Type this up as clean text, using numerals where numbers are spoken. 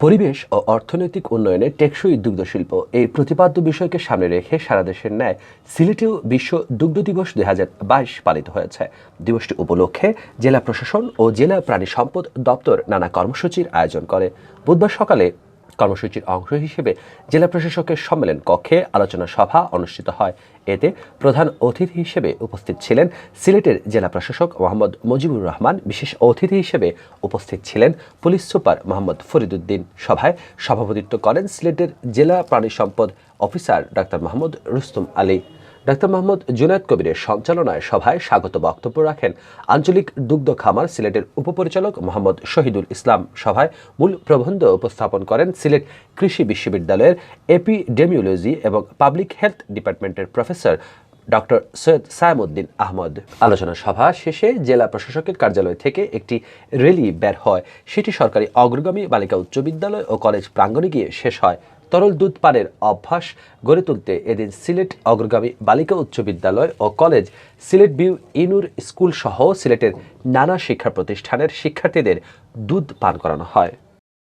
পরিবেশ ও অর্থনৈতিক উন্নয়নে টেকসই দুগ্ধ শিল্প এই প্রতিপাদ্য বিষয়কে সামনে রেখে সারা দেশের ন্যায় সিলেটেও বিশ্ব দুগ্ধ দিবস 2022 পালিত হয়েছে। দিবসটি উপলক্ষে জেলা প্রশাসন ও জেলা প্রাণী সম্পদ দপ্তর নানা কর্মসূচির আয়োজন করে। বুধবার সকালে কর্মসূচির অংশ হিসেবে জেলা প্রশাসকের সম্মেলন কক্ষে আলোচনা সভা অনুষ্ঠিত হয়। এতে প্রধান অতিথি হিসেবে উপস্থিত ছিলেন সিলেটের জেলা প্রশাসক মোহাম্মদ মুজিবুর রহমান। বিশেষ অতিথি হিসেবে উপস্থিত ছিলেন পুলিশ সুপার মোহাম্মদ ফরিদুদ্দিন। সভায় সভাপতিত্ব করেন সিলেটের জেলা প্রাণী সম্পদ officer doctor Mohammad Rustam Ali. Doctor Mohammad Junaid কবিরের সঞ্চালনায় সভায় স্বাগত বক্তব্য রাখেন আঞ্চলিক দুগ্ধ খামার সিলেটের উপপরিচালক মোহাম্মদ শহীদুল ইসলাম। সভায় মূল প্রবন্ধ উপস্থাপন করেন সিলেট কৃষি বিশ্ববিদ্যালয়ের এপিডেমিওলজি এবং পাবলিক হেলথ ডিপার্টমেন্টের প্রফেসর ডক্টর সৈয়দ সায়েমউদ্দিন আহমদ। আলোচনা সভা শেষে জেলা প্রশাসকের কার্যালয় থেকে একটি র্যালি বের হয়। সেটি সরকারি অগ্রগামী বালিকা উচ্চ বিদ্যালয় ও কলেজ প্রাঙ্গণে গিয়ে শেষ হয়। তরল দুধ পানের অভ্যাস গড়ে তুলতে এদিন সিলেট অগ্রগামী বালিকা উচ্চ বিদ্যালয় ও কলেজ, সিলেট ভিউ ইনুর স্কুল সহ সিলেটের নানা শিক্ষা প্রতিষ্ঠানের শিক্ষার্থীদের দুধ পান করানো হয়।